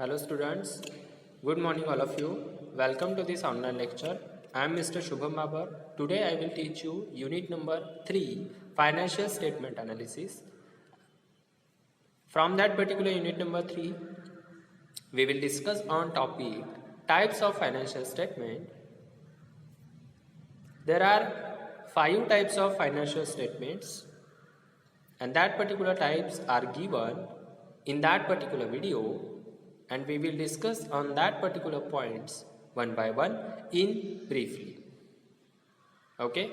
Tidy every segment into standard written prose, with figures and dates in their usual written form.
Hello students, good morning all of you. Welcome to this online lecture. I am Mr. Shubham Babar. Today I will teach you unit number 3, financial statement analysis. From that particular unit number 3, we will discuss on topic types of financial statement. There are 5 types of financial statements and that particular types are given in that particular video, and we will discuss on that particular points one by one in briefly. Okay,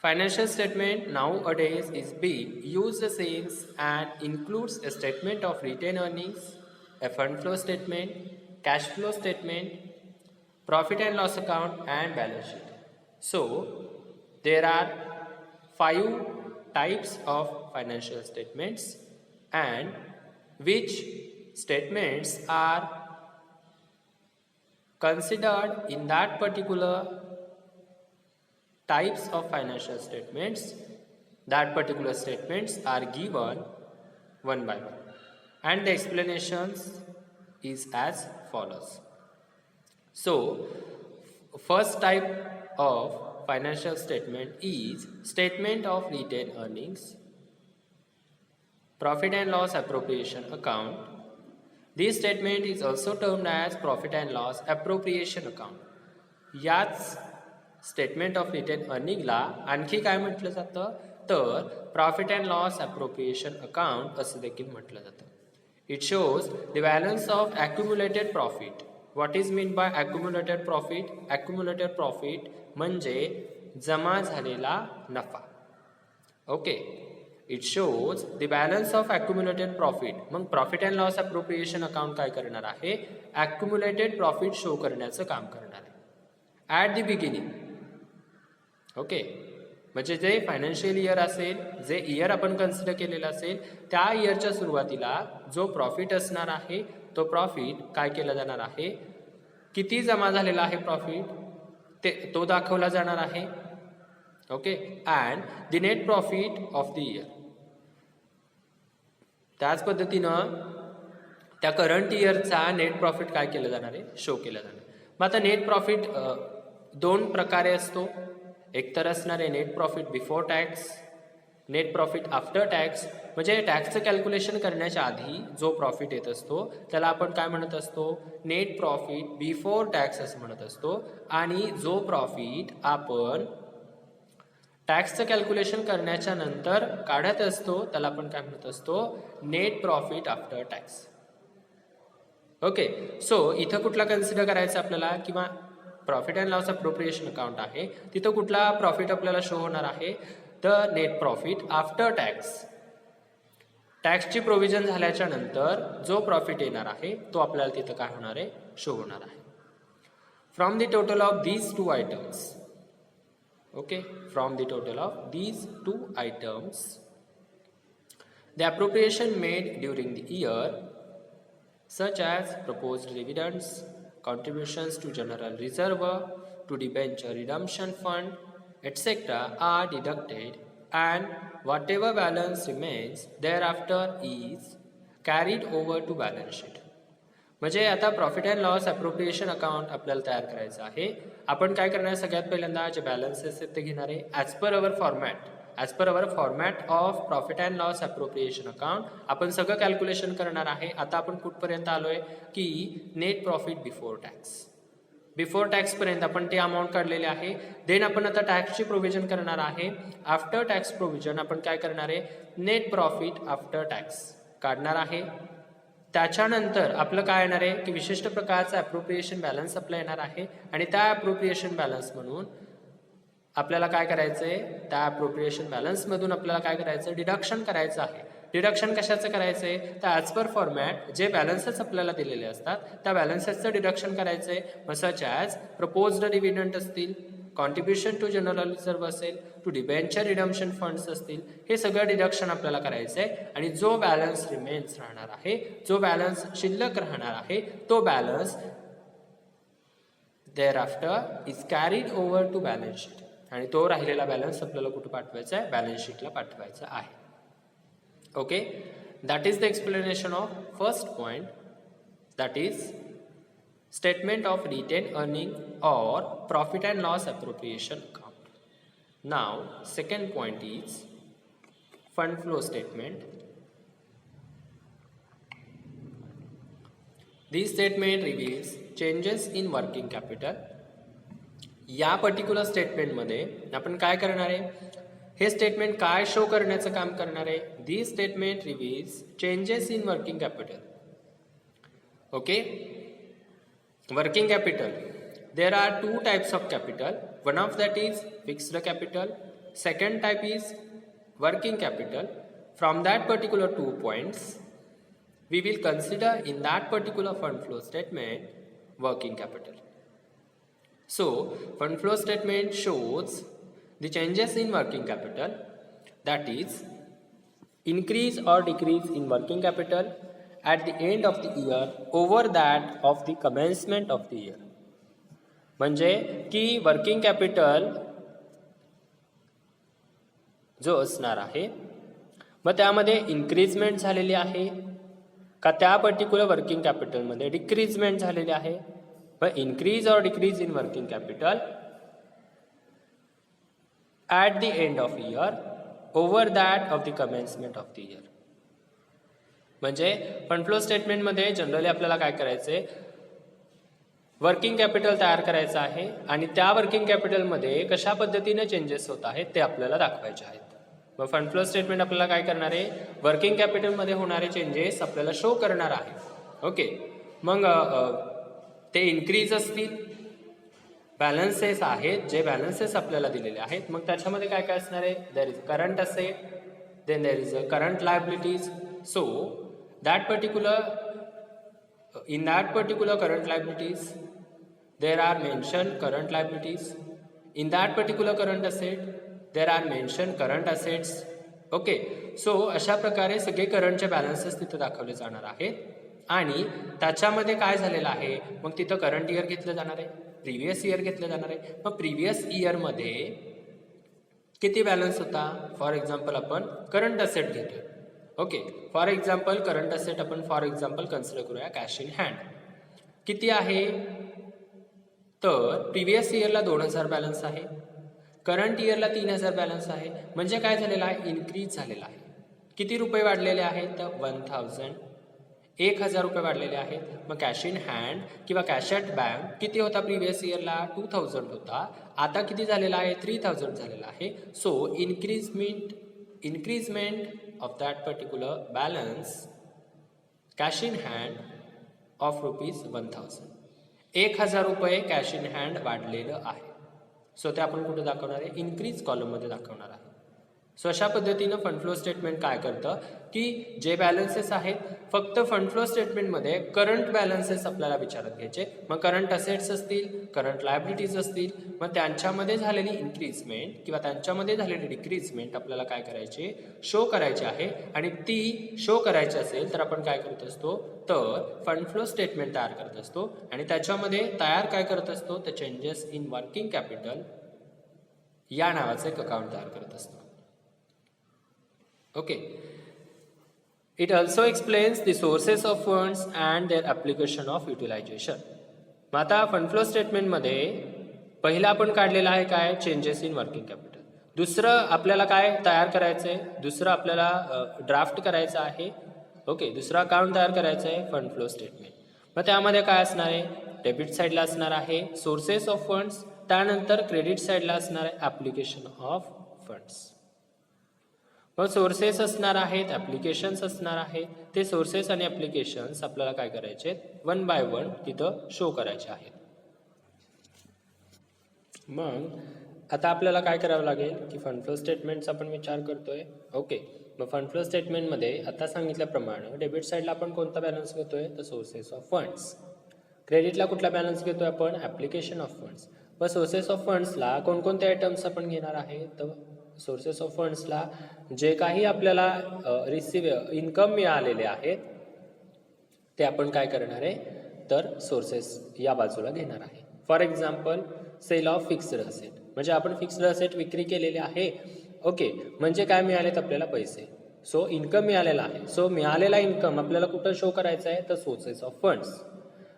financial statement nowadays is being used since and includes a statement of retained earnings, a fund flow statement, cash flow statement, profit and loss account and balance sheet. So there are 5 types of financial statements, and which statements are considered in that particular types of financial statements. That particular statements are given one by one, and the explanations is as follows. So first type of financial statement is statement of retained earnings, profit and loss appropriation account. This statement is also termed as profit and loss appropriation account. याच statement of retain अर्निंगला आणखी काय म्हटलं जातं तर profit and loss appropriation account असं देखील म्हटलं जातं. It shows the balance of accumulated profit. What is mean by accumulated profit? Accumulated profit म्हणजे जमा झालेला नफा. Okay, it shows the balance of accumulated profit. मग profit and loss appropriation account काय करणार आहे? ॲक्युम्युलेटेड प्रॉफिट शो करण्याचं काम करणार आहे ॲट द बिगिनिंग. ओके, म्हणजे जे फायनान्शियल इयर असेल, जे इयर आपण कन्सिडर केलेलं असेल त्या इयरच्या सुरुवातीला जो प्रॉफिट असणार आहे तो प्रॉफिट काय केला जाणार आहे, किती जमा झालेला आहे प्रॉफिट तो दाखवला जाणार आहे. Okay, and the net profit of the year. त्याच पद्धतीनं त्या करंट इयरचा नेट प्रॉफिट काय केलं जाणार आहे, शो केला जाणार. मग आता नेट प्रॉफिट दोन प्रकारे असतो. एक तर असणार आहे net profit before tax, net profit after tax. म्हणजे टॅक्सचं कॅल्क्युलेशन करण्याच्या आधी जो प्रॉफिट येत असतो त्याला आपण काय म्हणत असतो, नेट प्रॉफिट बिफोर टॅक्स असं म्हणत असतो. आणि जो प्रॉफिट आपण टॅक्सचं कॅल्क्युलेशन करण्याच्या नंतर काढत असतो त्याला आपण काय म्हणत असतो, net profit after tax. Okay, so इथं कुठला कन्सिडर करायचं आपल्याला, किंवा profit and loss appropriation account आहे तिथं कुठला प्रॉफिट आपल्याला शो होणार आहे, the net profit after tax. टॅक्सची प्रोव्हिजन झाल्याच्या नंतर जो प्रॉफिट येणार आहे तो आपल्याला तिथं काय होणार आहे, शो होणार आहे. From the total of these two items. Okay, from the total of these two items the appropriation made during the year such as proposed dividends, contributions to general reserve, to debenture redemption fund, etc. are deducted, and whatever balance remains thereafter is carried over to balance sheet. म्हणजे आता profit and loss appropriation account आपल्याला तयार करायचं आहे. आपण काय करणार, सगळ्यात पहिल्यांदा जे बॅलन्सेस आहेत ते घेणार आहे as per our format of profit and loss appropriation account. आपण सगळं कॅल्क्युलेशन करणार आहे. आता आपण कुठपर्यंत आलोय की नेट प्रॉफिट बिफोर टॅक्सपर्यंत आपण ते अमाऊंट काढलेले आहे. देन आपण आता टॅक्सची प्रोव्हिजन करणार आहे. आफ्टर टॅक्स प्रोव्हिजन आपण काय करणार आहे, नेट प्रॉफिट आफ्टर टॅक्स काढणार आहे. त्याच्यानंतर आपलं काय येणार आहे की विशिष्ट प्रकारचा अप्रोप्रिएशन बॅलन्स आपला येणार आहे, आणि त्या अप्रोप्रिएशन बॅलन्स म्हणून आपल्याला काय करायचं आहे, त्या अप्रोप्रिएशन बॅलन्समधून आपल्याला काय करायचं, डिडक्शन करायचं आहे. डिडक्शन कशाचं करायचं आहे, तर ॲज पर फॉर्मॅट जे बॅलन्सेस आपल्याला दिलेले असतात त्या बॅलन्सेसचं डिडक्शन करायचं आहे. मग सच ॲज प्रपोज्ड डिव्हिडंड असतील, कॉन्ट्रीब्युशन टू जनरल रिझर्व्ह असेल, टू डिबेंचर रिडम्शन फंड्स असतील, हे सगळं डिडक्शन आपल्याला करायचं आहे. आणि जो बॅलन्स रिमेन्स राहणार आहे, जो बॅलन्स शिल्लक राहणार आहे तो balance thereafter is carried over to balance sheet. आणि तो राहिलेला बॅलन्स आपल्याला कुठे पाठवायचा आहे, बॅलन्स शीटला पाठवायचा आहे. Okay, That is the explanation of first point, that is statement of retained earning or profit and loss appropriation account. Now, second point is fund flow statement. This statement reveals changes in working capital. या particular स्टेटमेंटमध्ये आपण काय करणार आहे, हे statement काय show करण्याचं काम करणार आहे. This statement reveals changes in working capital. Okay, working capital, there are two types of capital. One of that is fixed capital, second type is working capital. From that particular 2 points we will consider in that particular fund flow statement working capital. So fund flow statement shows the changes in working capital, that is increase or decrease in working capital at the end of the year over that of the commencement of the year. म्हणजे की working capital जो असणार आहे मग त्यामध्ये इन्क्रीजमेंट झालेली आहे का त्या पर्टिक्युलर वर्किंग कॅपिटलमध्ये डिक्रीजमेंट झालेली आहे. मग इन्क्रीज और decrease in working capital at the end of year over that of the commencement of the year. म्हणजे फंड फ्लो स्टेटमेंटमध्ये जनरली आपल्याला काय करायचंय, वर्किंग कॅपिटल तयार करायचं आहे आणि त्या वर्किंग कॅपिटलमध्ये कशा पद्धतीने चेंजेस होत आहेत ते आपल्याला दाखवायचे आहेत. मग फंड फ्लो स्टेटमेंट आपल्याला काय करणार आहे, वर्किंग कॅपिटलमध्ये होणारे चेंजेस आपल्याला शो करणार आहे. ओके, मग ते इन्क्रीज असतील, बॅलन्सेस आहेत, जे बॅलन्सेस आपल्याला दिलेले आहेत, मग त्याच्यामध्ये काय काय असणार आहे, there is current asset, then there is a current liabilities. So that particular in that particular current liabilities there are mentioned current liabilities. In that particular current asset there are mentioned current assets. Okay, so अशा प्रकारे सगळे करंटचे balances तिथे दाखवले जाणार आहेत आणि त्याच्यामध्ये काय झालेलं आहे, मग तिथं करंट इयर घेतलं जाणार आहे, प्रिव्हियस इयर घेतलं जाणार आहे. मग प्रिव्हियस इयरमध्ये किती बॅलन्स होता, फॉर एक्झाम्पल आपण करंट असेट घेतोय. Okay, for example current asset आपण फॉर एक्झाम्पल कन्सिडर करूया कॅश इन हँड. किती आहे, तर प्रिव्हियस इयरला 2000 बॅलन्स आहे, करंट इयरला 3000 बॅलन्स आहे. म्हणजे काय झालेलं आहे, इन्क्रीज झालेला आहे. किती रुपये वाढलेले आहेत, तर 1000 रुपये वाढलेले आहेत. मग कॅश इन हँड किंवा कॅश ॲट बँक किती होता, प्रिव्हियस इयरला 2000 होता, आता किती झालेला आहे, 3000 झालेला आहे. So increment of that particular balance cash in hand of rupees 1000. 1000 रुपये कॅश इन हँड वाढलेलं आहे. सो ते आपण कुठे दाखवणार आहे, इन्क्रीज कॉलममध्ये दाखवणार आहे. सो अशा पद्धतीनं फंड फ्लो स्टेटमेंट काय करतं की जे बॅलन्सेस आहेत फक्त फंड फ्लो स्टेटमेंटमध्ये करंट बॅलन्सेस आपल्याला विचारत घ्यायचे. मग करंट असेट्स असतील, करंट लायबिलिटीज असतील, मग त्यांच्यामध्ये झालेली इन्क्रीजमेंट किंवा त्यांच्यामध्ये झालेली डिक्रीजमेंट आपल्याला काय करायचे, शो करायची आहे. आणि ती शो करायची असेल तर आपण काय करत असतो, तर फंड फ्लो स्टेटमेंट तयार करत असतो आणि त्याच्यामध्ये तयार काय करत असतो, तर चेंजेस इन वर्किंग कॅपिटल या नावाचं एक अकाउंट तयार करत असतो. Okay, it also explains the sources of funds and their application of utilisation. मग आता फंड फ्लो स्टेटमेंटमध्ये पहिला आपण काढलेला आहे काय, चेंजेस इन वर्किंग कॅपिटल. दुसरं आपल्याला काय तयार करायचं आहे, दुसरं आपल्याला ड्राफ्ट करायचं आहे. ओके, दुसरं अकाउंट तयार करायचं आहे फंड फ्लो स्टेटमेंट. मग त्यामध्ये काय असणार आहे, डेबिट साईडला असणार आहे सोर्सेस ऑफ फंड्स, त्यानंतर क्रेडिट साईडला असणार आहे ॲप्लिकेशन ऑफ फंड्स. मग सोर्सेस असणार आहेत, ॲप्लिकेशन्स असणार आहेत. ते सोर्सेस आणि ॲप्लिकेशन्स आपल्याला काय करायचे आहेत, 1 by 1 तिथं शो करायचे आहेत. मग आता आपल्याला काय करावं लागेल की फंड फ्लो स्टेटमेंटचा आपण विचार करतोय. ओके, मग फंड फ्लो स्टेटमेंटमध्ये आता सांगितल्याप्रमाणे डेबिट साईडला आपण कोणता बॅलन्स घेतोय, तर सोर्सेस ऑफ फंड्स. क्रेडिटला कुठला बॅलन्स घेतोय आपण, ॲप्लिकेशन ऑफ फंड्स. मग सोर्सेस ऑफ फंड्सला कोणकोणते आयटम्स आपण घेणार आहे, तर सोर्सेस ऑफ फंड्सला जे काही आपल्याला इन्कम मिळालेले आहेत ते आपण काय करणार आहे, तर सोर्सेस या बाजूला घेणार आहे. For example sale of fixed asset, म्हणजे आपण फिक्स्ड असेट विक्री केलेले आहे. ओके, म्हणजे काय मिळालेत आपल्याला पैसे. सो इन्कम मिळालेला आहे. सो मिळालेला इन्कम आपल्याला कुठं शो करायचं आहे, तर सोर्सेस ऑफ फंड्स.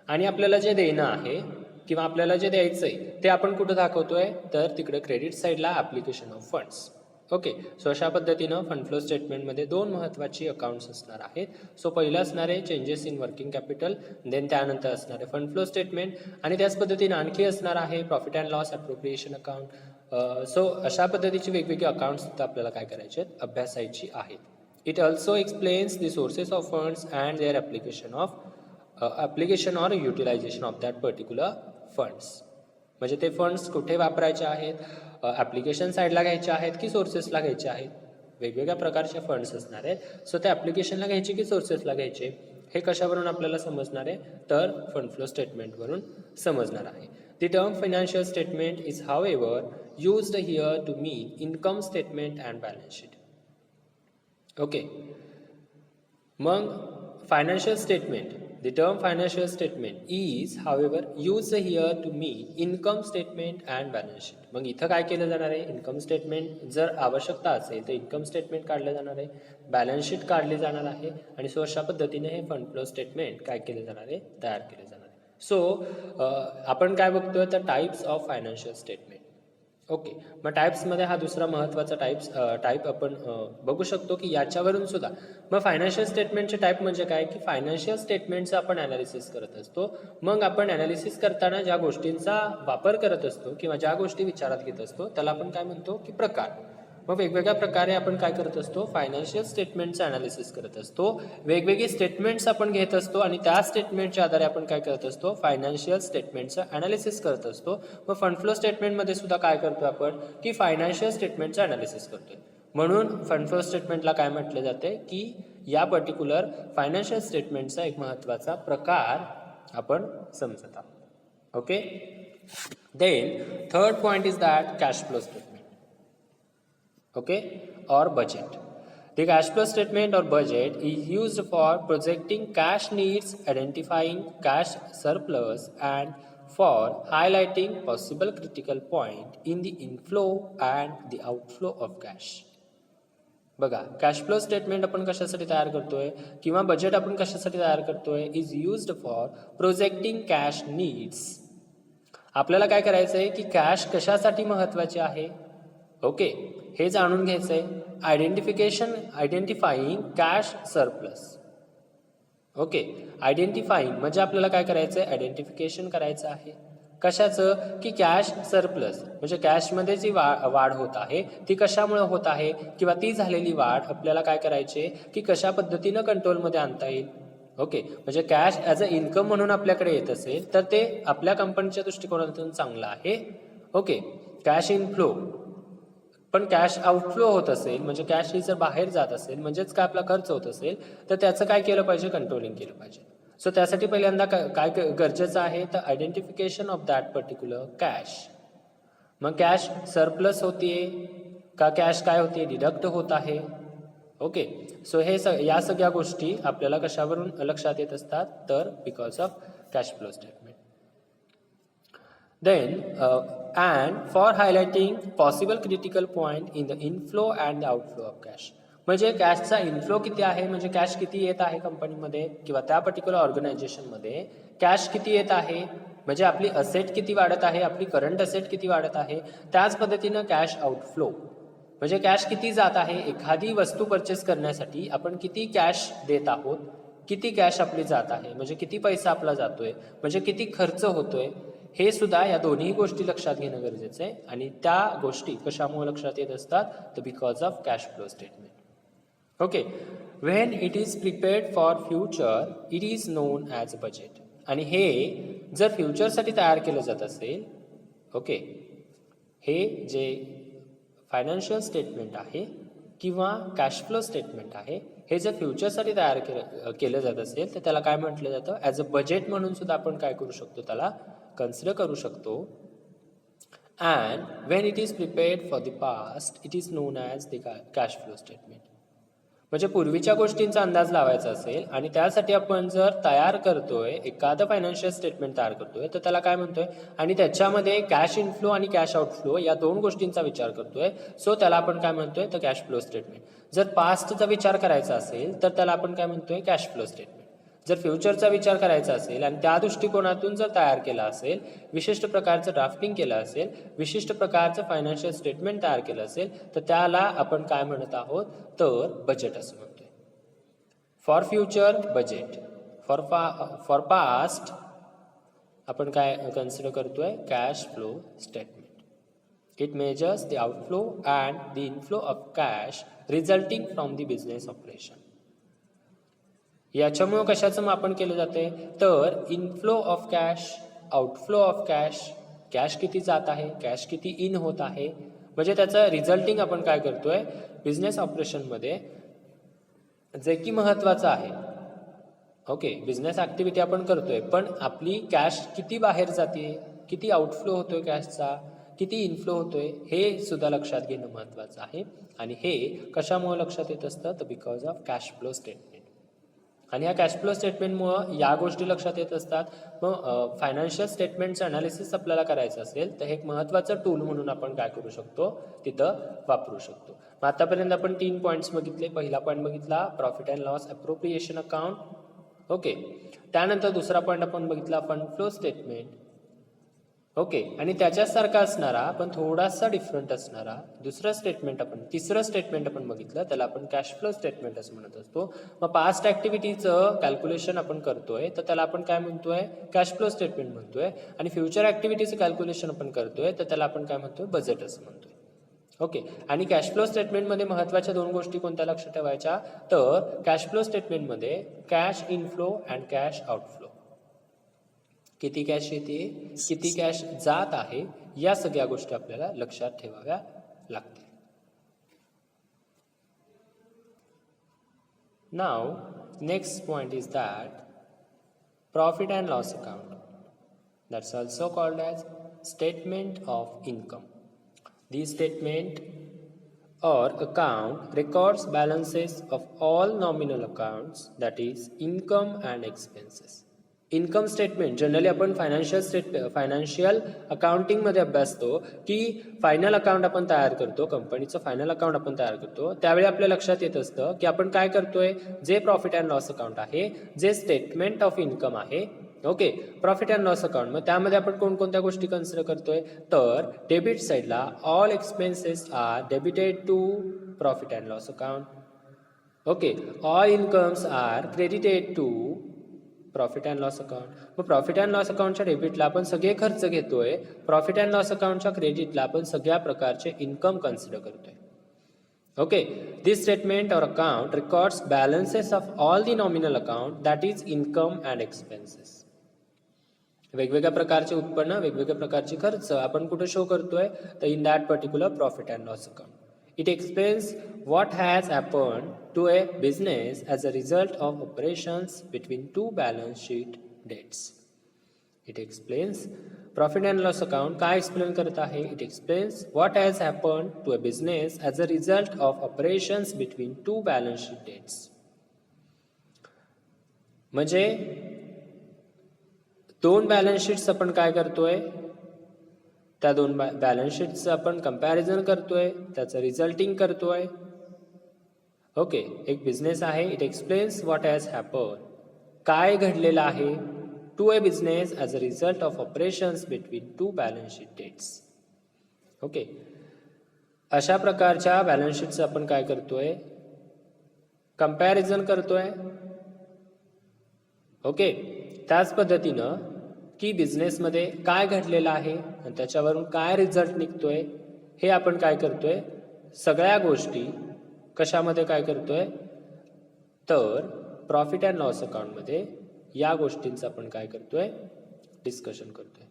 आणि आपल्याला जे देणं आहे किंवा आपल्याला जे द्यायचं आहे ते आपण कुठं दाखवतोय, तर तिकडे क्रेडिट साईडला application of funds. Okay, so अशा पद्धतीनं फंड फ्लो स्टेटमेंटमध्ये दोन महत्त्वाची अकाउंट्स असणार आहेत. सो पहिलं असणार आहे changes in working capital, then त्यानंतर असणार आहे फंड फ्लो स्टेटमेंट, आणि त्याच पद्धतीनं आणखी असणार आहे profit and loss appropriation account. So अशा पद्धतीची वेगवेगळी अकाउंट्स सुद्धा आपल्याला काय करायचे आहेत, अभ्यासायची आहेत. It also explains the sources of funds and their application or utilisation of that particular funds. म्हणजे ते फंड्स कुठे वापरायचे आहेत, ॲप्लिकेशन साईडला घ्यायचे आहेत की सोर्सेसला घ्यायचे आहेत. वेगवेगळ्या प्रकारचे फंड्स असणार आहेत. सो ते ॲप्लिकेशनला घ्यायचे की सोर्सेसला घ्यायचे हे कशावरून आपल्याला समजणार आहे, तर फंड फ्लो स्टेटमेंटवरून समजणार आहे. The term financial statement is however used here to mean income statement and balance sheet. Okay, मग financial statement, the term financial statement is however used here to mean income statement and balance sheet. मग इथं काय केलं जाणार आहे, income statement जर आवश्यकता असेल तर इन्कम स्टेटमेंट काढलं जाणार आहे, बॅलन्स शीट काढली जाणार आहे, आणि सो अशा पद्धतीने हे फंड फ्लो स्टेटमेंट काय केले जाणार आहे, तयार केले जाणार आहे. सो आपण काय बघतोय, तर types of financial statement. Okay, मग टाईप्समध्ये हा दुसरा महत्त्वाचा टाईप आपण बघू शकतो की याच्यावरून सुद्धा मग फायनान्शियल स्टेटमेंटचे टाईप म्हणजे काय, की फायनान्शियल स्टेटमेंटचं आपण ॲनालिसिस करत असतो. मग आपण ॲनालिसिस करताना ज्या गोष्टींचा वापर करत असतो किंवा ज्या गोष्टी विचारात घेत असतो त्याला आपण काय म्हणतो, की प्रकार. मग वेगवेगळ्या प्रकारे आपण काय करत असतो, फायनान्शियल स्टेटमेंटचं ॲनालिसिस करत असतो. वेगवेगळे स्टेटमेंट्स आपण घेत असतो आणि त्या स्टेटमेंटच्या आधारे आपण काय करत असतो, फायनान्शियल स्टेटमेंटचं ॲनालिसिस करत असतो. मग फंड फ्लो स्टेटमेंटमध्ये सुद्धा काय करतो आपण, की फायनान्शियल स्टेटमेंटचं ॲनालिसिस करतोय. म्हणून फंड फ्लो स्टेटमेंटला काय म्हटलं जाते, की या पर्टिक्युलर फायनान्शियल स्टेटमेंटचा एक महत्त्वाचा प्रकार आपण समजत आहोत. Okay, then third point is that cash flow statement. Okay, or budget. The cash flow statement or budget is used for projecting cash needs, identifying cash surplus, and for highlighting possible critical point in the inflow and the outflow of cash. बघा, cash flow statement आपण कशासाठी तयार करतोय किंवा budget आपण कशासाठी तयार करतोय, is used for projecting cash needs. आपल्याला काय करायचं आहे, की कॅश कशासाठी महत्त्वाचे आहे, ओके, हे जाणून घ्यायचं आहे. Identifying cash surplus. Okay, identifying म्हणजे आपल्याला काय करायचं आहे, आयडेंटिफिकेशन करायचं आहे. कशाचं, की कॅश सरप्लस म्हणजे कॅशमध्ये जी वाढ होत आहे ती कशामुळे होत आहे, किंवा ती झालेली वाढ आपल्याला काय करायची, की कशा पद्धतीनं कंट्रोलमध्ये आणता येईल. ओके, म्हणजे कॅश ॲज अ इन्कम म्हणून आपल्याकडे येत असेल तर ते आपल्या कंपनीच्या दृष्टिकोनातून चांगलं आहे. Okay, cash inflow. पण कॅश आउटफ्लो होत असेल म्हणजे कॅश ही जर बाहेर जात असेल म्हणजेच काय आपला खर्च होत असेल तर त्याचं काय केलं पाहिजे, कंट्रोलिंग केलं पाहिजे. सो त्यासाठी पहिल्यांदा काय गरजेचं आहे, तर identification of that particular cash. मग कॅश सरप्लस होतीये का, कॅश काय होते, डिडक्ट होत आहे. ओके, सो हे या सगळ्या गोष्टी आपल्याला कशावरून लक्षात येत असतात, तर because of cash flow statement. Then and for highlighting possible critical point in the inflow and the outflow of cash. म्हणजे कॅशचा इन्फ्लो किती आहे, म्हणजे कॅश किती येत आहे कंपनीमध्ये किंवा त्या पर्टिक्युलर ऑर्गनायझेशनमध्ये कॅश किती येत आहे, म्हणजे आपली असेट किती वाढत आहे, आपली करंट असेट किती वाढत आहे. त्याच पद्धतीनं कॅश आउटफ्लो म्हणजे कॅश किती जात आहे, एखादी वस्तू परचेस करण्यासाठी आपण किती कॅश देत आहोत, किती कॅश आपली जात आहे, म्हणजे किती पैसा आपला जातोय, म्हणजे किती खर्च होतोय, हे सुद्धा या दोन्ही गोष्टी लक्षात घेणं गरजेचं आहे. आणि त्या गोष्टी कशामुळे लक्षात येत असतात, तर because of cash flow statement. Okay, when it is prepared for future it is non as budget. आणि हे जर फ्युचरसाठी तयार केलं जात असेल, ओके, हे जे फायनान्शियल स्टेटमेंट आहे किंवा कॅश फ्लो स्टेटमेंट आहे हे जर फ्युचरसाठी तयार केलं जात असेल तर त्याला काय म्हटलं जातं, ॲज अ बजेट म्हणून सुद्धा आपण काय करू शकतो, त्याला कन्सिडर करू शकतो. And Wien it is prepared for the past it is non as the cash flow statement. म्हणजे पूर्वीच्या गोष्टींचा अंदाज लावायचा असेल आणि त्यासाठी आपण जर तयार करतोय एखादं फायनान्शियल स्टेटमेंट तयार करतोय तर त्याला काय म्हणतोय, आणि त्याच्यामध्ये कॅश इनफ्लो आणि कॅश आउटफ्लो या दोन गोष्टींचा विचार करतोय, सो त्याला आपण काय म्हणतोय, तर कॅश फ्लो स्टेटमेंट. जर पास्टचा विचार करायचा असेल तर त्याला आपण काय म्हणतोय, कॅश फ्लो स्टेटमेंट. जर फ्युचरचा विचार करायचा असेल आणि त्या दृष्टिकोनातून जर तयार केला असेल, विशिष्ट प्रकारचं ड्राफ्टिंग केलं असेल, विशिष्ट प्रकारचं फायनान्शियल स्टेटमेंट तयार केलं असेल, तर त्याला आपण काय म्हणत आहोत, तर बजेट असं म्हणतोय. For future budget, for past आपण काय कन्सिडर करतोय, cash flow statement. It measures the outflow and the inflow of cash resulting from the business operation. याच्यामुळं कशाचं मापन केलं जाते, तर inflow of cash, outflow of cash, cash किती जात आहे, कॅश किती इन होत आहे, म्हणजे त्याचं रिझल्टिंग आपण काय करतोय बिझनेस ऑपरेशनमध्ये, जे की महत्त्वाचं आहे. ओके, बिझनेस ॲक्टिव्हिटी आपण करतोय, पण आपली कॅश किती बाहेर जाते, किती आउटफ्लो होतोय कॅशचा, किती इनफ्लो होतोय, हे सुद्धा लक्षात घेणं महत्त्वाचं आहे. आणि हे कशामुळे लक्षात येत असतं, तर because of cash flow statement. आणि ह्या कॅश फ्लो स्टेटमेंटमुळं या गोष्टी लक्षात येत असतात. मग फायनान्शियल स्टेटमेंटचं अनालिसिस आपल्याला करायचं असेल तर हे एक महत्त्वाचं टूल म्हणून आपण काय करू शकतो, तिथं वापरू शकतो. मग आतापर्यंत आपण 3 पॉईंट्स बघितले. पहिला पॉईंट बघितला profit and loss appropriation account. Okay, त्यानंतर दुसरा पॉईंट आपण बघितला फंड फ्लो स्टेटमेंट. ओके, आणि त्याच्यासारखा असणारा पण थोडासा डिफरंट असणारा तिसरं स्टेटमेंट आपण बघितलं, त्याला आपण कॅश फ्लो स्टेटमेंट असं म्हणत असतो. मग पास्ट ॲक्टिव्हिटीचं कॅल्क्युलेशन आपण करतोय तर त्याला आपण काय म्हणतोय, कॅश फ्लो स्टेटमेंट म्हणतोय. आणि फ्युचर ॲक्टिव्हिटीचं कॅल्क्युलेशन आपण करतोय तर त्याला आपण काय म्हणतोय, बजेट असं म्हणतोय. ओके, आणि कॅश फ्लो स्टेटमेंटमध्ये महत्त्वाच्या 2 गोष्टी कोणत्या लक्षात ठेवायच्या, तर कॅश फ्लो स्टेटमेंटमध्ये cash inflow and cash outflow, किती कॅश येते, किती कॅश जात आहे, या सगळ्या गोष्टी आपल्याला लक्षात ठेवाव्या लागतील. नाव next point is that profit and loss account, that's also called as statement of income. This statement or account records balances of all nominal accounts, that is income and expenses. Income statement generally आपण financial अकाउंटिंगमध्ये अभ्यासतो की final account आपण तयार करतो, कंपनीचं final account आपण तयार करतो, त्यावेळी आपल्या लक्षात येत असतं की आपण काय करतोय, जे प्रॉफिट अँड लॉस अकाउंट आहे, जे स्टेटमेंट ऑफ इन्कम आहे, okay, profit and loss account, मग त्यामध्ये आपण कोणकोणत्या गोष्टी कन्सिडर करतोय, तर डेबिट साईडला all expenses are debited to profit and loss account. Okay, all incomes are credited to profit and loss account. मग प्रॉफिट अँड लॉस अकाउंटच्या डेबिटला आपण सगळे खर्च घेतोय, प्रॉफिट अँड लॉस अकाउंटच्या क्रेडिटला आपण सगळ्या प्रकारचे इन्कम कन्सिडर करतोय. Okay, this statement or account records balances of all the nominal account, that is income and expenses. वेगवेगळ्या प्रकारचे उत्पन्न, वेगवेगळ्या प्रकारचे खर्च आपण कुठे शो करतोय, तर in that particular profit and loss account. It explains what has happened to a business as a result of operations between 2 balance sheet dates. It explains profit and loss account काय explain करत आहे, it explains what has happened to a business as a result of operations between 2 balance sheet dates. म्हणजे 2 balance sheets आपण काय करतोय, त्या 2 balance शीट्सचं आपण comparison करतोय, त्याचं रिझल्टिंग करतोय. ओके, एक बिझनेस आहे, it explains what has happen, काय घडलेलं आहे, to a business as a result of operations between 2 balance sheet dates. Okay, अशा प्रकारच्या बॅलन्स शीटचं आपण काय करतोय, कंपॅरिझन करतोय. ओके, त्याच पद्धतीनं की बिझनेसमध्ये काय घडलेलं आहे आणि त्याच्यावरून काय रिझल्ट निघतोय, हे आपण काय करतोय, सगळ्या गोष्टी कशामध्ये काय करतोय, तर प्रॉफिट अँड लॉस अकाउंटमध्ये या गोष्टींचं आपण काय करतोय, डिस्कशन करतोय.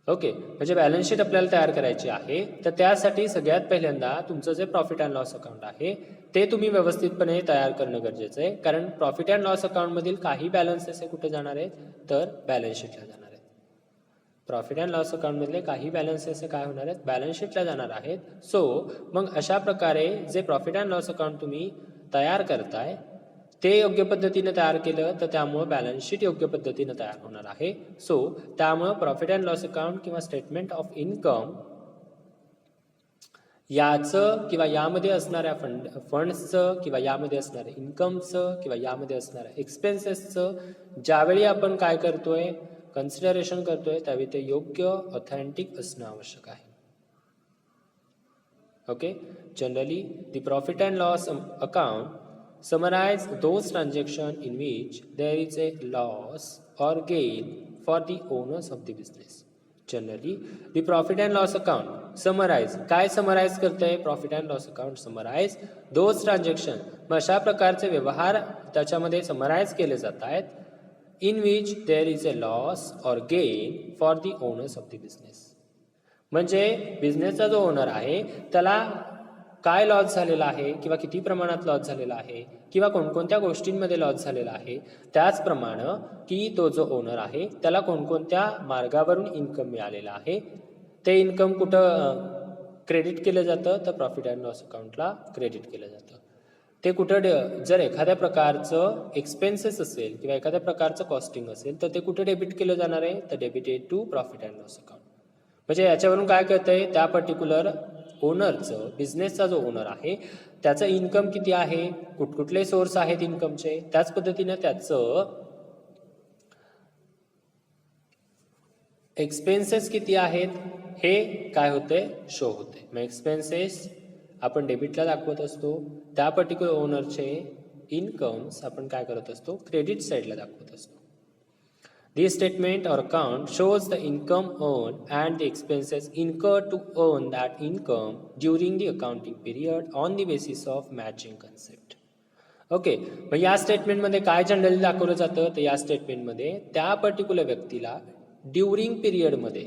ओके, म्हणजे बॅलन्स शीट आपल्याला तयार करायची आहे, तर त्यासाठी सगळ्यात पहिल्यांदा तुमचं जे प्रॉफिट अँड लॉस अकाउंट आहे ते तुम्ही व्यवस्थितपणे तयार करणं गरजेचं आहे. कारण प्रॉफिट अँड लॉस अकाउंटमधील काही बॅलन्सेस हे कुठे जाणार आहेत, तर बॅलन्स शीटला जाणार आहेत. प्रॉफिट अँड लॉस अकाउंटमधले काही बॅलन्सेस काय होणार आहेत, बॅलन्स शीटला जाणार आहेत. सो मग अशा प्रकारे जे प्रॉफिट अँड लॉस अकाउंट तुम्ही तयार करताय ते योग्य पद्धतीने तयार केलं तर त्यामुळे बॅलन्स शीट योग्य पद्धतीने तयार होणार आहे. सो त्यामुळे प्रॉफिट अँड लॉस अकाउंट किंवा स्टेटमेंट ऑफ इन्कम याचं किंवा यामध्ये असणाऱ्या फंड्सचं किंवा यामध्ये असणाऱ्या इन्कमचं किंवा यामध्ये असणाऱ्या एक्सपेन्सेसचं ज्यावेळी आपण काय करतोय, कन्सिडरेशन करतोय, त्यावेळी ते योग्य ऑथेंटिक असणं आवश्यक आहे. Okay, generally the profit and loss account summarize those transactions in which there is a loss or gain for the owners of the business. Generally, the profit and loss account summarize. काय summarize करते आहे? Profit and loss account summarize those transactions. मग अशा प्रकारचे व्यवहार त्याच्यामध्ये summarize केले जात आहेत in which there is a loss or gain for the owners of the business. म्हणजे बिझनेसचा जो ओनर आहे त्याला काय लॉस झालेला आहे किंवा किती प्रमाणात लॉस झालेला आहे किंवा कोणकोणत्या गोष्टींमध्ये लॉस झालेला आहे, त्याचप्रमाणे की तो जो ओनर आहे त्याला कोणकोणत्या मार्गावरून इन्कम मिळालेला आहे, ते इन्कम कुठं क्रेडिट केलं जातं, तर प्रॉफिट अँड लॉस अकाउंटला क्रेडिट केलं जातं. ते कुठं जर एखाद्या प्रकारचं एक्सपेन्सेस असेल किंवा एखाद्या प्रकारचं कॉस्टिंग असेल तर ते कुठे डेबिट केलं जाणार आहे, तर debited to profit and loss account. म्हणजे याच्यावरून काय कळतंय, त्या पर्टिक्युलर ओनरचं, बिझनेसचा जो ओनर आहे त्याचं इन्कम किती आहे, कुठकुठले सोर्स आहेत इन्कमचे, त्याच पद्धतीने त्याचं एक्सपेन्सेस किती आहेत हे काय होते, शो होते. मग एक्सपेन्सेस आपण डेबिटला दाखवत असतो, त्या पर्टिक्युलर ओनरचे इन्कम्स आपण काय करत असतो, क्रेडिट साईडला दाखवत असतो. This statement or account shows the income earned and the expenses incurred to earn that income during the accounting period on the basis of matching concept. Okay, मग या स्टेटमेंटमध्ये काय जनरली दाखवलं जातं, तर या स्टेटमेंटमध्ये त्या पर्टिक्युलर व्यक्तीला ड्युरिंग पिरियडमध्ये,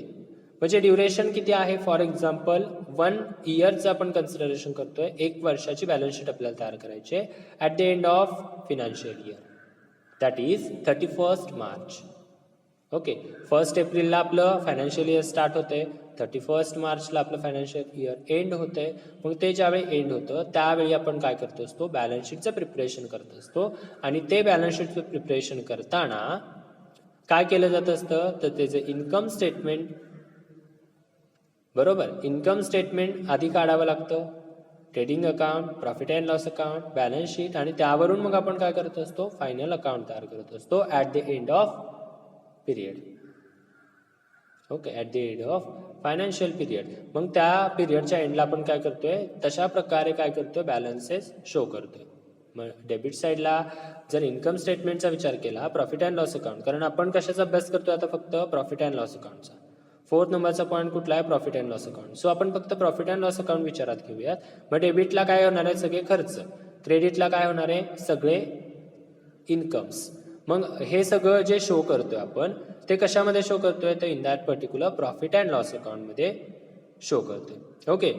म्हणजे ड्युरेशन किती आहे, फॉर एक्झाम्पल 1 इयरचं आपण कन्सिडरेशन करतोय, 1 वर्षाची बॅलन्स शीट आपल्याला तयार करायची आहे at the end of financial year, that is 31 March. Okay, 1 एप्रिलला आपलं फायनान्शियल इयर स्टार्ट होते, 31 मार्चला आपलं फायनान्शियल इयर एंड होते. मग ते ज्यावेळी एंड होतं त्यावेळी आपण काय करतो असतो, बॅलन्स शीटचं प्रिपरेशन करत असतो. आणि ते बॅलन्स शीटचं प्रिपरेशन करताना काय केलं जात असतं, तर त्याचं इन्कम स्टेटमेंट, बरोबर, इन्कम स्टेटमेंट आधी काढावं लागतं, trading account, profit and loss account, balance sheet, आणि त्यावरून मग आपण काय करत असतो, फायनल अकाउंट तयार करत असतो at the end off period. Okay, at the end of financial period. मग त्या पिरियडच्या एंडला आपण काय करतोय, तशा प्रकारे काय करतोय, बॅलन्सेस शो करतोय. मग डेबिट साईडला जर इन्कम स्टेटमेंटचा विचार केला, प्रॉफिट अँड लॉस अकाउंट, कारण आपण कशाचा अभ्यास करतोय आता, फक्त प्रॉफिट अँड लॉस अकाउंटचा. 4th नंबरचा पॉईंट कुठला आहे, profit and loss account. So आपण फक्त प्रॉफिट अँड लॉस अकाउंट विचारात घेऊयात. मग डेबिटला काय होणार आहे, सगळे खर्च, क्रेडिटला काय होणार आहे, सगळे इन्कम्स. मग हे सगळं जे शो करतोय आपण ते कशामध्ये शो करतोय, तर in that particular profit and loss अकाउंटमध्ये शो करतोय. Okay,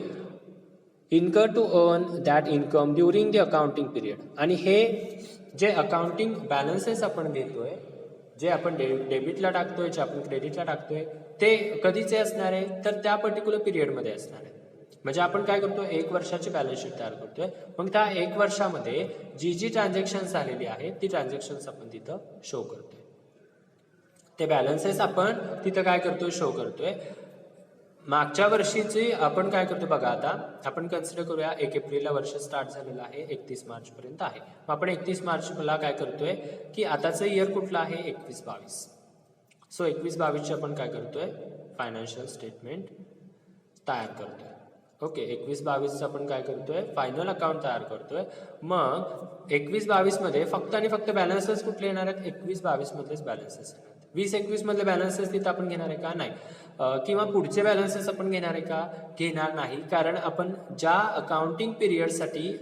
income to earn that income during the accounting period. आणि हे जे अकाउंटिंग बॅलन्सेस आपण घेतोय, जे आपण डेबिटला टाकतोय, जे आपण क्रेडिटला टाकतोय, ते कधीचे असणार आहे, तर त्या पर्टिक्युलर पिरियडमध्ये असणार आहे. म्हणजे आपण काय करतो, 1 वर्षाची बॅलन्स शीट तयार करतोय. मग त्या 1 वर्षामध्ये जी ट्रान्झॅक्शन झालेली आहेत ती ट्रान्झॅक्शन्स आपण तिथं शो करतोय, ते बॅलन्सेस आपण तिथं काय करतोय, शो करतोय. मागच्या वर्षीची आपण काय करतो बघा, आता आपण कन्सिडर करूया 1 एप्रिलला वर्ष स्टार्ट झालेलं आहे, 31 मार्चपर्यंत आहे. मग आपण 31 मार्चला काय करतोय, की आताचं इयर कुठलं आहे, 21-22. सो 21-22ची आपण काय करतोय, फायनान्शियल स्टेटमेंट तयार करतोय. ओके, 21-22चं आपण काय करतोय, फायनल अकाउंट तयार करतोय. मग 21-22 मध्ये फक्त आणि फक्त बॅलन्सेस कुठले येणार आहेत, 21-22 मधलेच बॅलन्सेस येणार. 20-21 मधले बॅलन्सेस तिथं आपण घेणार आहे का, नाही. किंवा पुढचे बॅलन्सेस आपण घेणार आहे का, घेणार नाही. कारण आपण ज्या अकाउंटिंग पिरियडसाठी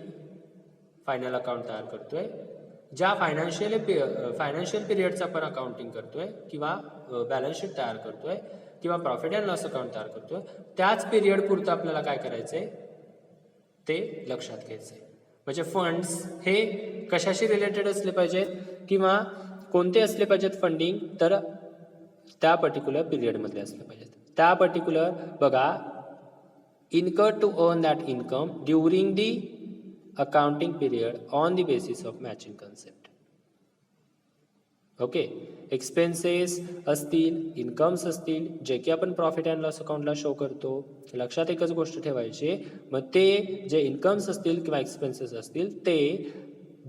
फायनल अकाउंट तयार करतोय, ज्या फायनान्शियल पिरियडचं आपण अकाउंटिंग करतोय किंवा बॅलन्स शीट तयार करतोय किंवा प्रॉफिट अँड लॉस अकाउंट तयार करतोय, त्याच पिरियड पुरतं आपल्याला काय करायचंय, ते लक्षात घ्यायचंय. म्हणजे फंड्स हे कशाशी रिलेटेड असले पाहिजेत किंवा कोणते असले पाहिजेत फंडिंग, तर त्या पर्टिक्युलर पिरियडमधले असले पाहिजेत. त्या पर्टिक्युलर बघा, income to earn that income during the accounting period on the basis of matching concept. Okay, expenses असतील, इन्कम्स असतील, जे की आपण प्रॉफिट अँड लॉस अकाउंटला शो करतो. लक्षात एकच गोष्ट ठेवायची, मग ते जे इन्कम्स असतील किंवा एक्सपेन्सेस असतील ते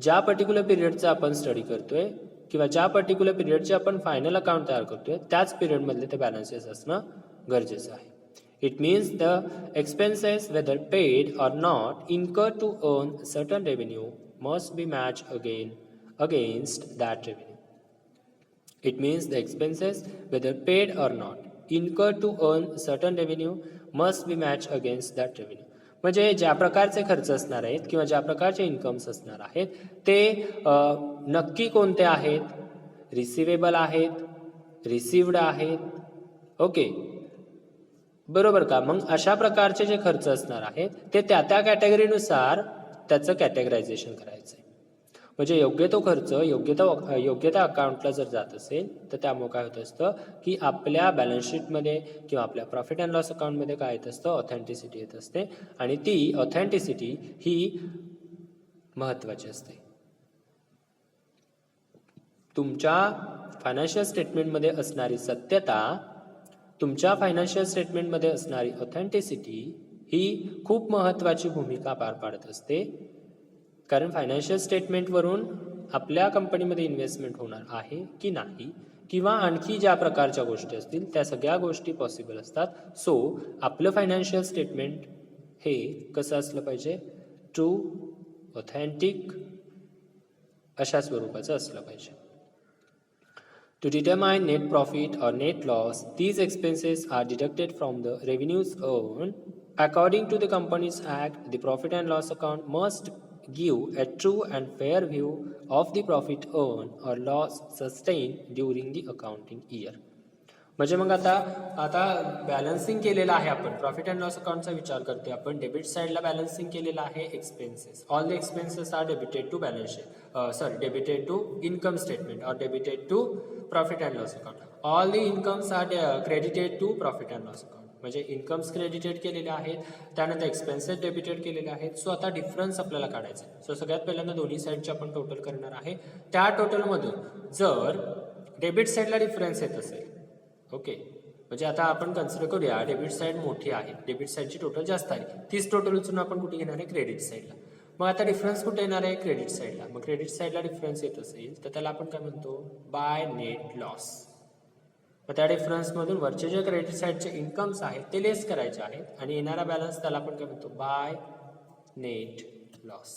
ज्या पर्टिक्युलर पिरियडचा आपण स्टडी करतोय किंवा ज्या पर्टिक्युलर पिरियडचे आपण फायनल अकाउंट तयार करतोय त्याच पिरियडमधले ते बॅलन्सेस असणं गरजेचं आहे. It means the expenses whether paid or not incur to earn certain revenue must be match against that revenue. It means the expenses, whether paid or not, incurred to earn certain revenue must be matched against that revenue. म्हणजे ज्या प्रकारचे खर्च असणार आहेत किंवा ज्या प्रकारचे incomes असणार आहेत ते नक्की कोणते आहेत? रिसिवेबल आहेत, रिसिव्ड आहेत. ओके, बरोबर का? मग अशा प्रकारचे जे खर्च असणार आहेत ते त्या त्या कॅटेगरीनुसार त्याचं कॅटेगरायझेशन करायचं आहे. म्हणजे योग्य तो खर्च योग्य त्या अकाउंटला जर जात असेल तर त्यामुळे काय होत असतं की आपल्या बॅलन्स शीटमध्ये किंवा आपल्या प्रॉफिट अँड लॉस अकाउंटमध्ये काय येत असतं? ऑथेंटिसिटी येत असते आणि ती ऑथेंटिसिटी ही महत्त्वाची असते. तुमच्या फायनान्शियल स्टेटमेंटमध्ये असणारी सत्यता, तुमच्या फायनान्शियल स्टेटमेंटमध्ये असणारी ऑथेंटिसिटी ही खूप महत्त्वाची भूमिका पार पाडत असते. कारण फायनान्शियल स्टेटमेंटवरून आपल्या कंपनीमध्ये इन्व्हेस्टमेंट होणार आहे की नाही किंवा आणखी ज्या प्रकारच्या गोष्टी असतील त्या सगळ्या गोष्टी पॉसिबल असतात. सो आपलं फायनान्शियल स्टेटमेंट हे कसं असलं पाहिजे? ट्रू, ऑथेंटिक अशा स्वरूपाचं असलं पाहिजे. To determine net profit or net loss, these expenses are deducted from the revenues earned. According to the Companies Act, the profit and loss account must give a true and fair view of the profit earned or loss sustained during the accounting year. म्हणजे मग आता balancing केलेलं आहे आपण, profit and loss अकाउंटचा विचार करतोय आपण. Debit साईडला बॅलन्सिंग केलेलं आहे expenses. All the expenses are debited to balance sheet, debited to income statement और debited to profit and loss account. All the incomes are credited to profit and loss account. म्हणजे incomes credited केलेले आहेत, त्यानंतर expenses debited केलेले आहेत. So आता difference आपल्याला काढायचा आहे. सो सगळ्यात पहिल्यांदा दोन्ही साईडचे आपण टोटल करणार आहे. त्या टोटलमधून जर डेबिट साईडला डिफरन्स येत असेल, ओके, म्हणजे आता आपण कन्सिडर करूया डेबिट साईड मोठी आहे, डेबिट साईडची टोटल जास्त आहे, तीच टोटल उचलून आपण कुठे घेणार आहे? क्रेडिट साईडला. मग आता डिफरन्स कुठे येणार आहे? क्रेडिट साईडला. मग क्रेडिट साईडला डिफरन्स येत असेल तर त्याला आपण काय म्हणतो? By net loss. मग त्या डिफरन्समधून वरचे जे क्रेडिट साईडचे इन्कम्स आहेत ते लेस करायचे आहेत आणि येणारा बॅलन्स त्याला आपण काय म्हणतो? By net loss.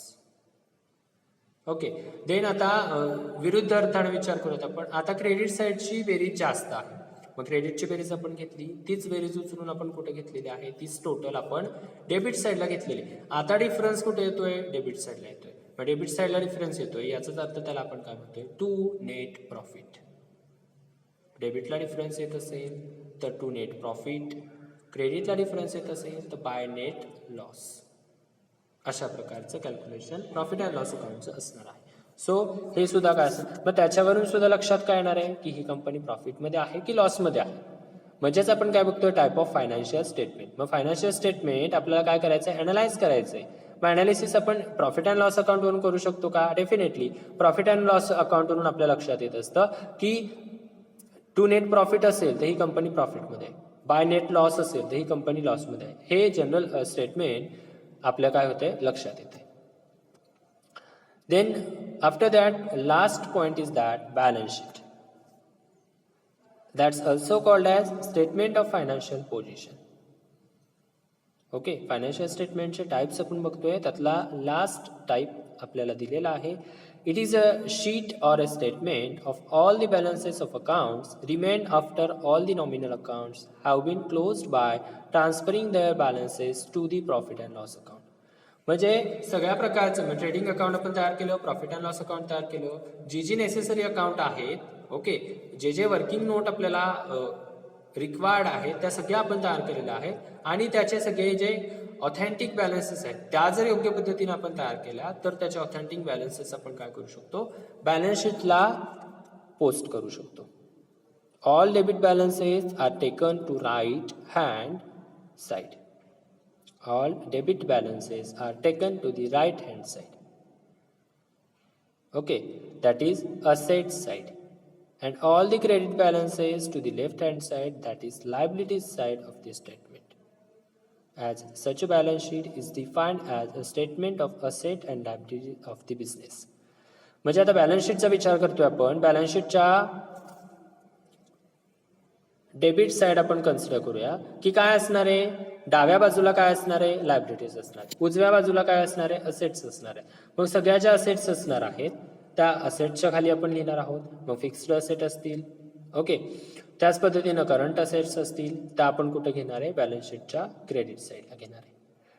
Okay, then आता विरुद्ध अर्थाने विचार करूयात आपण. आता क्रेडिट साईडची बेरीज जास्त आहे, मग क्रेडिटची बेरीज आपण घेतली, तीच बेरीज उचलून आपण कुठे घेतलेली आहे? तीच टोटल आपण डेबिट साईडला घेतलेली. आता डिफरन्स कुठे येतोय? डेबिट साईडला येतोय. मग डेबिट साईडला डिफरन्स येतोय याचाच अर्थ त्याला आपण काय म्हणतोय? To net profit. डेबिटला डिफरन्स येत असेल तर टू नेट प्रॉफिट, क्रेडिटला डिफरन्स येत असेल तर बाय नेट लॉस. अशा प्रकारचं कॅल्क्युलेशन प्रॉफिट अँड लॉस अकाउंटचं असणार आहे. सो हे सुद्धा काय असेल, मग त्याच्यावरून सुद्धा लक्षात काय येणार आहे की ही कंपनी प्रॉफिटमध्ये आहे की लॉसमध्ये आहे. म्हणजेच आपण काय बघतोय? Type of financial statement. मग फायनान्शियल स्टेटमेंट आपल्याला काय करायचं आहे? अनालाइज करायचं आहे. मग अनालिसिस आपण प्रॉफिट अँड लॉस अकाउंटवरून करू शकतो का? डेफिनेटली. प्रॉफिट अँड लॉस अकाउंटवरून आपल्या लक्षात येत असतं की टू नेट प्रॉफिट असेल तर ही कंपनी प्रॉफिटमध्ये आहे, बाय नेट लॉस असेल तर ही कंपनी लॉसमध्ये आहे. हे जनरल स्टेटमेंट आपल्या काय होते? लक्षात येते. Then after that, last point is that balance sheet. That's also called as statement of financial position. Okay, financial स्टेटमेंटचे टाइप्स आपण बघतोय. त्यातला लास्ट टाइप आपल्याला दिलेला आहे. It is a sheet or a statement of all the balances of accounts remain after all the nominal accounts have been closed by transferring their balances to the profit and loss account. म्हणजे सगळ्या प्रकारचं trading account आपण तयार केलं, profit and loss account तयार केलं, जी necessary account आहेत, okay, जे वर्किंग नोट आपल्याला रिक्वायर्ड आहे त्या सगळ्या आपण तयार केलेल्या आहेत आणि त्याचे सगळे जे ऑथेंटिक बॅलन्सेस आहेत त्या जर योग्य पद्धतीने आपण तयार केल्या तर त्याचे ऑथेंटिक बॅलन्सेस आपण काय करू शकतो? बॅलन्स शीटला पोस्ट करू शकतो. All debit balances are taken to right hand side. All debit balances are taken to the right hand side. Okay, that is asset side. and all the credit balances to the left hand side, that is liabilities side of the statement. As such a balance sheet is defined as a statement of asset and liability of the business. म्हणजे आता balance शीटचा विचार करतोय आपण. Balance शीटच्या debit side आपण consider करूया की काय असणार आहे. डाव्या बाजूला काय असणार आहे, लायबिलिटीज असणार आहे. उजव्या बाजूला काय असणार आहे, असेट्स असणार आहे. मग सगळ्या ज्या असेट्स असणार आहेत त्या असेट्सच्या खाली आपण लिहिणार आहोत. मग फिक्स्ड असेट असतील, ओके. त्याच पद्धतीनं करंट असेट्स असतील, त्या आपण कुठे घेणार आहे, बॅलन्स शीटच्या क्रेडिट साईडला घेणार आहे.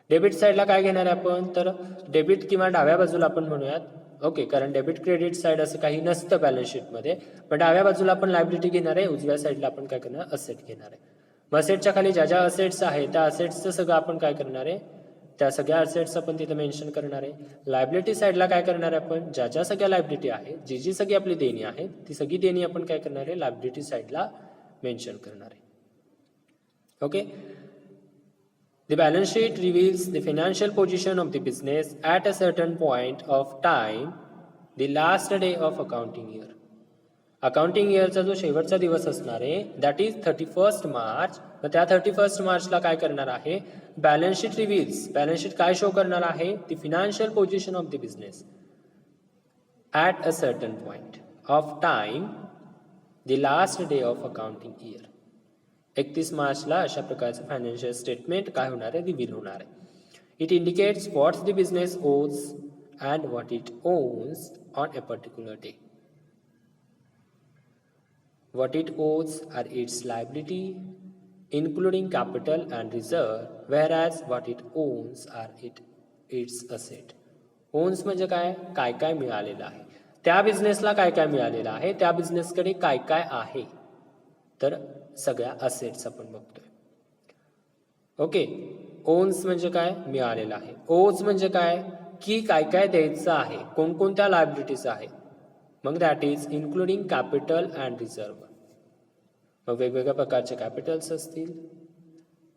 डेबिट साईडला काय घेणार आहे आपण, तर डेबिट किंवा डाव्या बाजूला आपण म्हणूयात, ओके. कारण डेबिट क्रेडिट साईड असं काही नसतं बॅलन्स शीटमध्ये. पण डाव्या बाजूला आपण लायबिलिटी घेणार आहे, उजव्या साईडला आपण काय करणार, असेट घेणार आहे. मग असेटच्या खाली ज्या ज्या असेट्स आहेत त्या असेट्सचं सगळं आपण काय करणार आहे, त्या सगळ्या असेट्स आपण तिथे मेन्शन करणार आहे. लायबिलिटी साईडला काय करणार आहे आपण, ज्या ज्या सगळ्या लायबिलिटी आहेत, जी जी सगळी आपली देणी आहेत ती सगळी देणी आपण काय करणार आहे, लायबिलिटी साईडला मेन्शन करणार आहे. Okay. The balance sheet reveals the financial position of the business at a certain point of time, the last day of accounting year. Accounting इयरचा जो शेवटचा दिवस असणार आहे दॅट इज 31 मार्च. मग त्या 31 मार्चला काय करणार आहे, बॅलन्स शीट रिव्हील्स, बॅलन्स शीट काय शो करणार आहे, the financial position of the business at a certain point of time, the last day of accounting year. 31 मार्चला अशा प्रकारचं फायनान्शियल स्टेटमेंट काय होणार आहे, रिव्हील होणार आहे. It indicates what the business owes and what it owns on a particular day. What it owes are its liability, including capital and reserve, whereas what it owns are its asset. Owns म्हणजे काय, काय काय मिळालेलं आहे, त्या बिझनेसला काय काय मिळालेलं आहे, त्या बिझनेसकडे काय काय आहे, तर सगळ्या असेट्स आपण बघतोय. ओके. ओन्स म्हणजे काय, मिळालेलं आहे. ओज म्हणजे काय, की काय काय द्यायचं आहे, कोणकोणत्या लायबिलिटीज आहेत. मग that is including capital and reserve. मग वेगवेगळ्या प्रकारचे कॅपिटल्स असतील.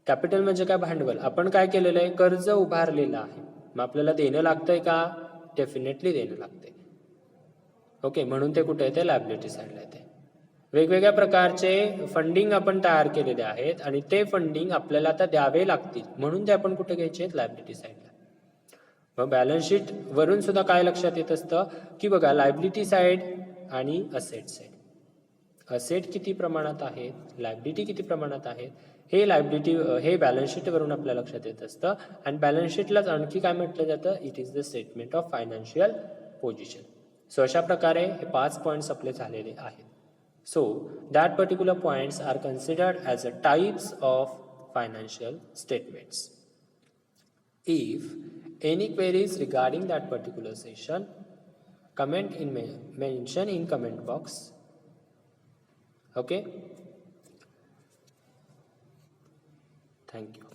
कॅपिटल म्हणजे काय, भांडवल. आपण काय केलेलं आहे, कर्ज उभारलेलं आहे. मग आपल्याला देणं लागतंय का, डेफिनेटली देणं लागतंय. ओके. म्हणून ते कुठे येते, लायबिलिटी साईडला येते. वेगवेगळ्या प्रकारचे फंडिंग आपण तयार केलेले आहेत आणि ते फंडिंग आपल्याला आता द्यावे लागतील, म्हणून ते आपण कुठे घ्यायचे आहेत, लायबिलिटी साईडला. मग बॅलन्स शीट वरून सुद्धा काय लक्षात येत असतं की बघा, लायबिलिटी साईड आणि असेट साईड. असेट किती प्रमाणात आहेत, लायबिलिटी किती प्रमाणात आहेत, हे लायबिलिटी हे बॅलन्स शीटवरून आपल्या लक्षात येत असतं. आणि बॅलन्स शीटलाच आणखी काय म्हटलं जातं, it is the statement of financial position. So अशा प्रकारे हे 5 पॉईंट्स आपले झालेले आहेत. So that particular points are considered as a types of financial statements. If any queries regarding that particular session, mention in comment box. Okay, thank you.